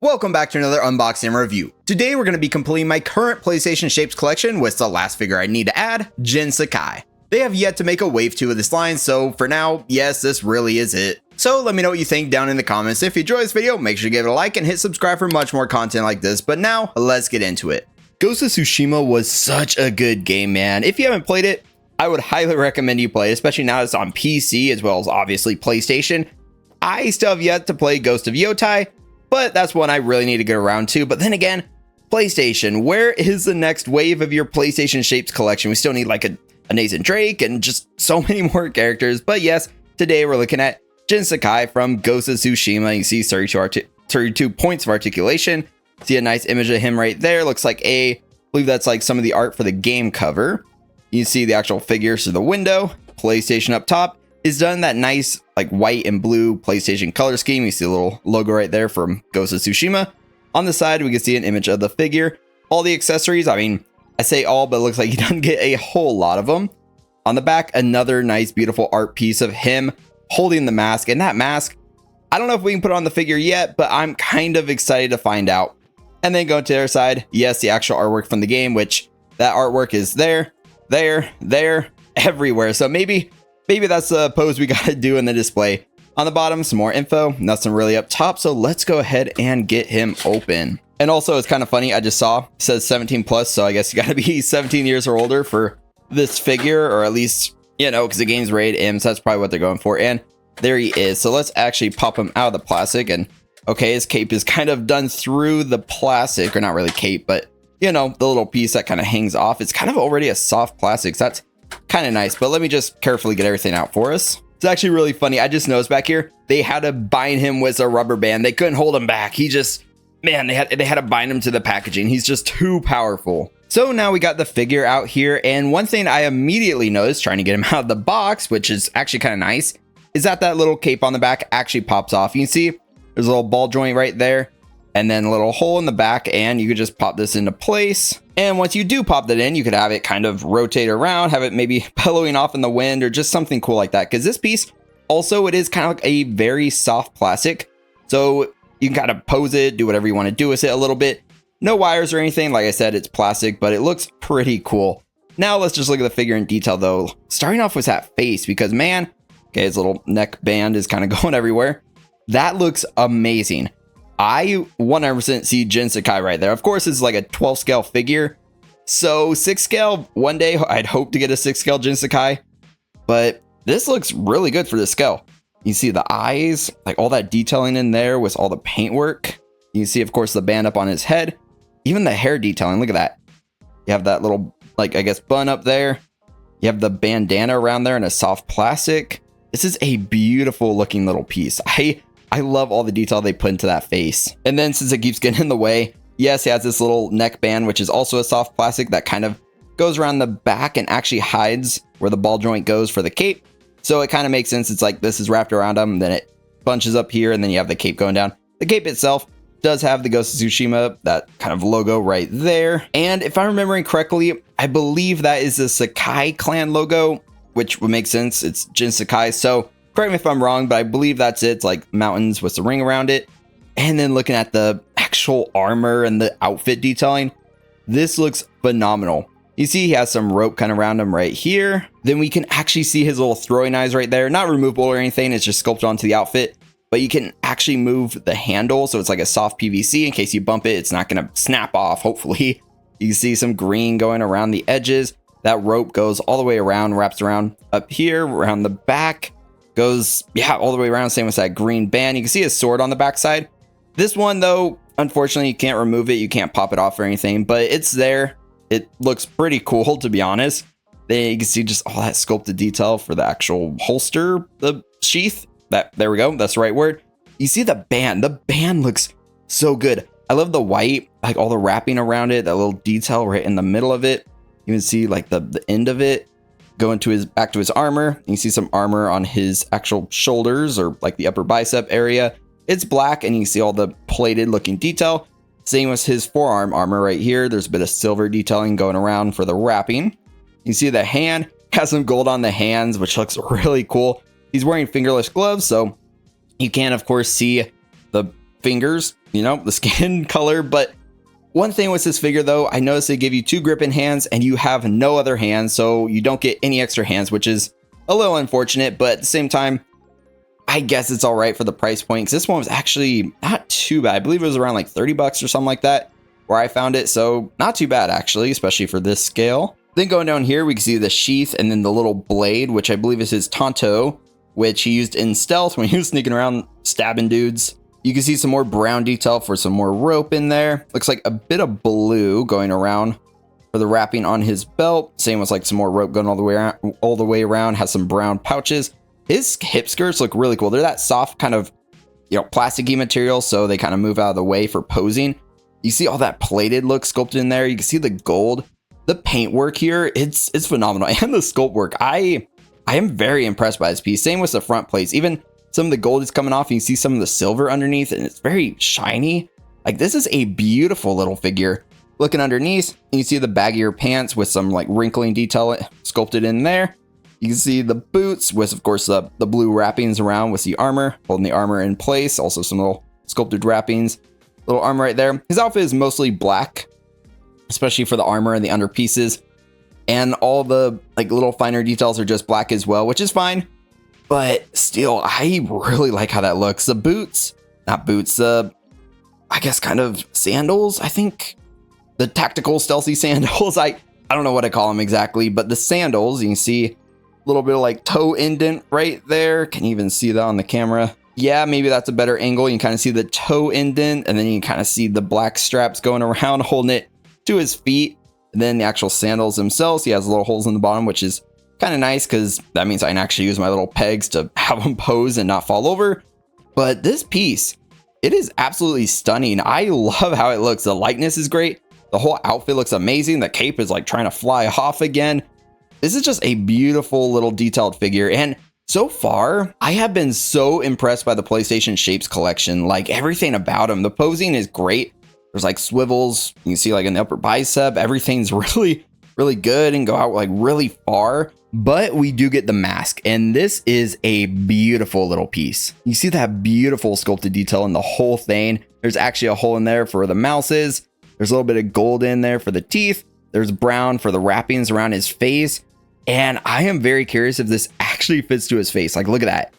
Welcome back to another unboxing and review. Today we're going to be completing my current PlayStation Shapes collection with the last figure I need to add, Jin Sakai. They have yet to make a wave 2 of this line, so for now, yes, this really is it. So let me know what you think down in the comments. If you enjoyed this video, make sure to give it a like and hit subscribe for much more content like this. But now, let's get into it. Ghost of Tsushima was such a good game, man. If you haven't played it, I would highly recommend you play it, especially now it's on PC as well as obviously PlayStation. I still have yet to play Ghost of Yotai, but that's one I really need to get around to. But then again, PlayStation, where is the next wave of your PlayStation Shapes collection? We still need like a Nathan Drake and just so many more characters. But yes, today we're looking at Jin Sakai from Ghost of Tsushima. You see 32 points of articulation. See a nice image of him right there. Looks like I believe that's like some of the art for the game cover. You see the actual figures through the window. PlayStation up top is done that nice like white and blue PlayStation color scheme. You see a little logo right there from Ghost of Tsushima. On the side, we can see an image of the figure. All the accessories, I mean, I say all, but it looks like you don't get a whole lot of them. On the back, another nice, beautiful art piece of him holding the mask. And that mask, I don't know if we can put it on the figure yet, but I'm kind of excited to find out. And then going to the other side, yes, the actual artwork from the game, which that artwork is there, everywhere. So maybe that's the pose we got to do in the display. On the bottom, some more info, nothing really up top. So let's go ahead and get him open. And also, it's kind of funny. I just saw it says 17 plus. So I guess you got to be 17 years or older for this figure, or at least, you know, because the game's rated M. So that's probably what they're going for. And there he is. So let's actually pop him out of the plastic. And okay, his cape is kind of done through the plastic, or not really cape, but you know, the little piece that kind of hangs off. It's kind of already a soft plastic. So that's kind of nice, but let me just carefully get everything out for us. It's actually really funny. I just noticed back here, they had to bind him with a rubber band. They couldn't hold him back. He just, man, they had to bind him to the packaging. He's just too powerful. So now we got the figure out here. And one thing I immediately noticed trying to get him out of the box, which is actually kind of nice, is that little cape on the back actually pops off. You can see there's a little ball joint right there, and then a little hole in the back, and you could just pop this into place. And once you do pop that in, you could have it kind of rotate around, have it maybe billowing off in the wind or just something cool like that. Because this piece also, it is kind of like a very soft plastic. So you can kind of pose it, do whatever you want to do with it a little bit. No wires or anything. Like I said, it's plastic, but it looks pretty cool. Now let's just look at the figure in detail though. Starting off with that face, because man, okay, his little neck band is kind of going everywhere. That looks amazing. I 100% see Jin Sakai right there. Of course, it's like a 12 scale figure. So 6 scale, one day I'd hope to get a 6 scale Jin Sakai. But this looks really good for this scale. You see the eyes, like all that detailing in there with all the paintwork. You see, of course, the band up on his head. Even the hair detailing, look at that. You have that little, like, I guess, bun up there. You have the bandana around there in a soft plastic. This is a beautiful looking little piece. I love all the detail they put into that face. And then since it keeps getting in the way, yes, he has this little neck band, which is also a soft plastic that kind of goes around the back and actually hides where the ball joint goes for the cape. So it kind of makes sense. It's like this is wrapped around him, then it bunches up here, and then you have the cape going down. The cape itself does have the Ghost of Tsushima, that kind of logo right there. And if I'm remembering correctly, I believe that is the Sakai clan logo, which would make sense. It's Jin Sakai. So correct me if I'm wrong, but I believe that's it. It's like mountains with the ring around it. And then looking at the actual armor and the outfit detailing, this looks phenomenal. You see he has some rope kind of around him right here. Then we can actually see his little throwing eyes right there. Not removable or anything. It's just sculpted onto the outfit. But you can actually move the handle. So it's like a soft PVC. In case you bump it, it's not going to snap off, hopefully. You can see some green going around the edges. That rope goes all the way around, wraps around up here, around the back. Goes, yeah, all the way around. Same with that green band. You can see his sword on the backside. This one, though, unfortunately, you can't remove it. You can't pop it off or anything, but it's there. It looks pretty cool, to be honest. Then you can see just all that sculpted detail for the actual holster, the sheath. There we go. That's the right word. You see the band. The band looks so good. I love the white, like all the wrapping around it, that little detail right in the middle of it. You can see like the end of it. Going to back to his armor. You see some armor on his actual shoulders or like the upper bicep area. It's black and you see all the plated looking detail. Same with his forearm armor right here. There's a bit of silver detailing going around for the wrapping. You see the hand has some gold on the hands, which looks really cool. He's wearing fingerless gloves, so you can of course see the fingers you know, the skin color. But one thing with this figure though, I noticed they give you 2 gripping hands and you have no other hands, so you don't get any extra hands, which is a little unfortunate, but at the same time, I guess it's all right for the price point, because this one was actually not too bad. I believe it was around like 30 bucks or something like that where I found it, so not too bad actually, especially for this scale. Then going down here, we can see the sheath and then the little blade, which I believe is his Tonto, which he used in stealth when he was sneaking around stabbing dudes. You can see some more brown detail for some more rope in there. Looks like a bit of blue going around for the wrapping on his belt. Same with like some more rope going all the way around. Has some brown pouches. His hip skirts look really cool. They're that soft kind of, you know, plasticky material, so they kind of move out of the way for posing. You see all that plated look sculpted in there. You can see the gold, the paint work here. It's phenomenal, and the sculpt work. I am very impressed by this piece. Same with the front plates. Even some of the gold is coming off. You can see some of the silver underneath, and it's very shiny. Like, this is a beautiful little figure. Looking underneath, you can see the baggier pants with some like wrinkling detail sculpted in there. You can see the boots with, of course, the blue wrappings around with the armor, holding the armor in place. Also some little sculpted wrappings, little armor right there. His outfit is mostly black, especially for the armor and the under pieces. And all the like little finer details are just black as well, which is fine. But still, I really like how that looks. The boots, not boots, I guess kind of sandals, I think. The tactical stealthy sandals. I don't know what I call them exactly, but the sandals, you can see a little bit of like toe indent right there. Can you even see that on the camera? Yeah, maybe that's a better angle. You can kind of see the toe indent, and then you can kind of see the black straps going around holding it to his feet. And then the actual sandals themselves, he has little holes in the bottom, which is kind of nice because that means I can actually use my little pegs to have them pose and not fall over. But this piece, it is absolutely stunning. I love how it looks. The lightness is great. The whole outfit looks amazing. The cape is like trying to fly off again. This is just a beautiful little detailed figure. And so far, I have been so impressed by the PlayStation Shapes collection. Like, everything about them. The posing is great. There's like swivels. You can see like in the upper bicep. Everything's really, really good and go out like really far. But we do get the mask, and this is a beautiful little piece. You see that beautiful sculpted detail in the whole thing. There's actually a hole in there for the mouse is. There's a little bit of gold in there for the teeth. There's brown for the wrappings around his face. And I am very curious if this actually fits to his face. Like, look at that.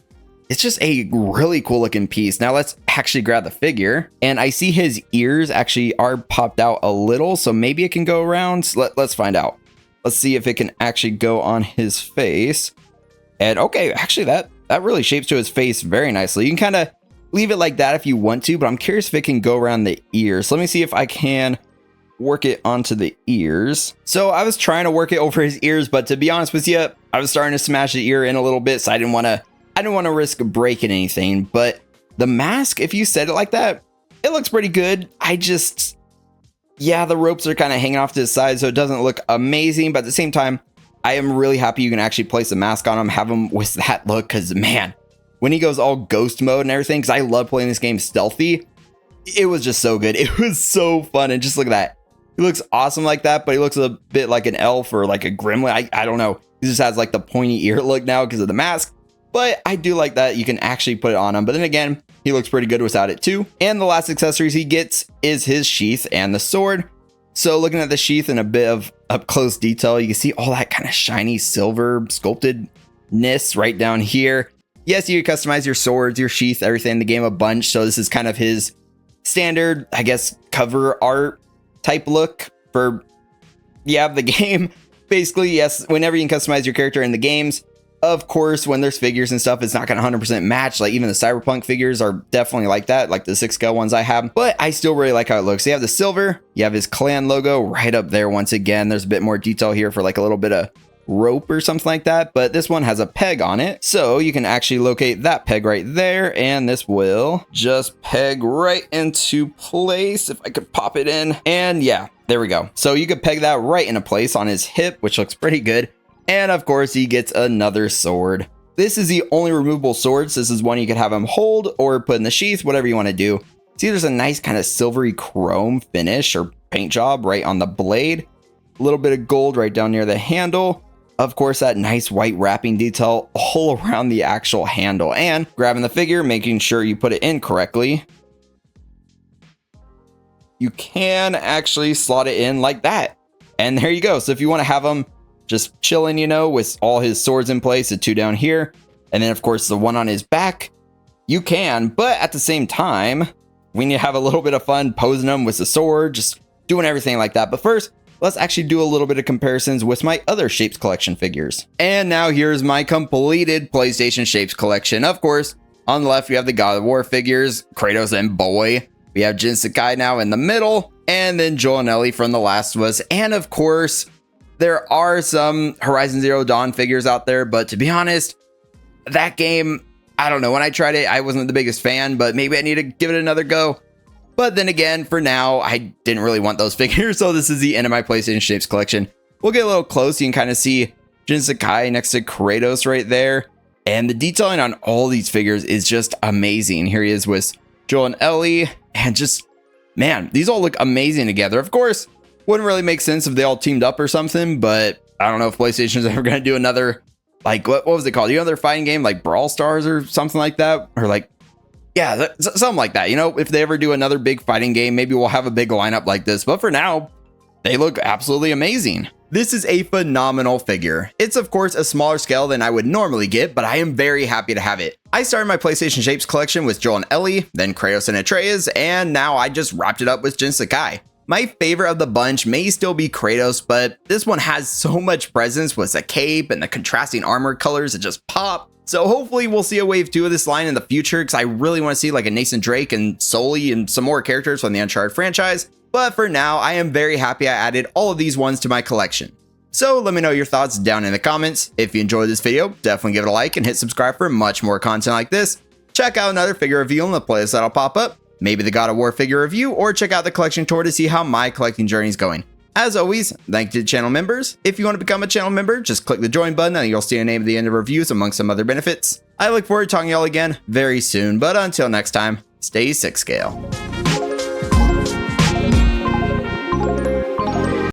It's just a really cool looking piece. Now let's actually grab the figure. And I see his ears actually are popped out a little, so maybe it can go around. So let's find out. Let's see if it can actually go on his face. And okay, actually that really shapes to his face very nicely. You can kind of leave it like that if you want to, but I'm curious if it can go around the ears. So let me see if I can work it onto the ears. So I was trying to work it over his ears, but to be honest with you, I was starting to smash the ear in a little bit, so I didn't want to risk breaking anything. But the mask, if you said it like that, it looks pretty good. Yeah, the ropes are kind of hanging off to the side, so it doesn't look amazing, but at the same time, I am really happy you can actually place a mask on him, have him with that look, because man, when he goes all ghost mode and everything, because I love playing this game stealthy, it was just so good. It was so fun. And just look at that. He looks awesome like that, but he looks a bit like an elf or like a gremlin. I don't know. He just has like the pointy ear look now because of the mask. But I do like that you can actually put it on him. But then again, he looks pretty good without it too. And the last accessories he gets is his sheath and the sword. So looking at the sheath in a bit of up close detail, you can see all that kind of shiny silver sculptedness right down here. Yes, you can customize your swords, your sheath, everything in the game a bunch. So this is kind of his standard, I guess, cover art type look for, the game. Basically, yes, whenever you can customize your character in the games. Of course, when there's figures and stuff, it's not going to 100% match. Like even the Cyberpunk figures are definitely like that, like the 6 scale ones I have. But I still really like how it looks. You have the silver, you have his clan logo right up there. Once again, there's a bit more detail here for like a little bit of rope or something like that, but this one has a peg on it, so you can actually locate that peg right there, and this will just peg right into place. If I could pop it in, and yeah, there we go. So you could peg that right into place on his hip, which looks pretty good. And of course he gets another sword. This is the only removable sword, so this is one you could have him hold or put in the sheath, whatever you want to do. See, there's a nice kind of silvery chrome finish or paint job right on the blade, a little bit of gold right down near the handle. Of course, that nice white wrapping detail all around the actual handle, and grabbing the figure, making sure you put it in correctly. you can actually slot it in like that. And there you go. So if you want to have him just chilling, you know, with all his swords in place, the 2 down here, and then of course the 1 on his back, you can. But at the same time, we need to have a little bit of fun posing him with the sword, just doing everything like that. But first, let's actually do a little bit of comparisons with my other Shapes collection figures. And now here's my completed PlayStation Shapes collection. Of course, on the left, we have the God of War figures, Kratos and Boy. We have Jin Sakai now in the middle, and then Joel and Ellie from The Last of Us. And of course, there are some Horizon Zero Dawn figures out there, but to be honest, that game, I don't know. When I tried it, I wasn't the biggest fan, but maybe I need to give it another go. But then again, for now, I didn't really want those figures, so this is the end of my PlayStation Shapes collection. We'll get a little close. You can kind of see Jin Sakai next to Kratos right there. And the detailing on all these figures is just amazing. Here he is with Joel and Ellie. And just, man, these all look amazing together. Of course, wouldn't really make sense if they all teamed up or something, but I don't know if PlayStation's ever going to do another, like, what was it called? You know, their fighting game, like Brawl Stars or something like that? Or like, yeah, something like that. You know, if they ever do another big fighting game, maybe we'll have a big lineup like this. But for now, they look absolutely amazing. This is a phenomenal figure. It's of course a smaller scale than I would normally get, but I am very happy to have it. I started my PlayStation Shapes collection with Joel and Ellie, then Kratos and Atreus, and now I just wrapped it up with Jin Sakai. My favorite of the bunch may still be Kratos, but this one has so much presence with the cape and the contrasting armor colors that just pop. So hopefully we'll see a wave 2 of this line in the future, because I really want to see like a Nathan Drake and Sully and some more characters from the Uncharted franchise. But for now, I am very happy I added all of these ones to my collection. So let me know your thoughts down in the comments. If you enjoyed this video, definitely give it a like and hit subscribe for much more content like this. Check out another figure review in the playlist that'll pop up, maybe the God of War figure review, or check out the collection tour to see how my collecting journey is going. As always, thank you to channel members. If you want to become a channel member, just click the join button and you'll see a name at the end of reviews among some other benefits. I look forward to talking to y'all again very soon, but until next time, stay 6 scale.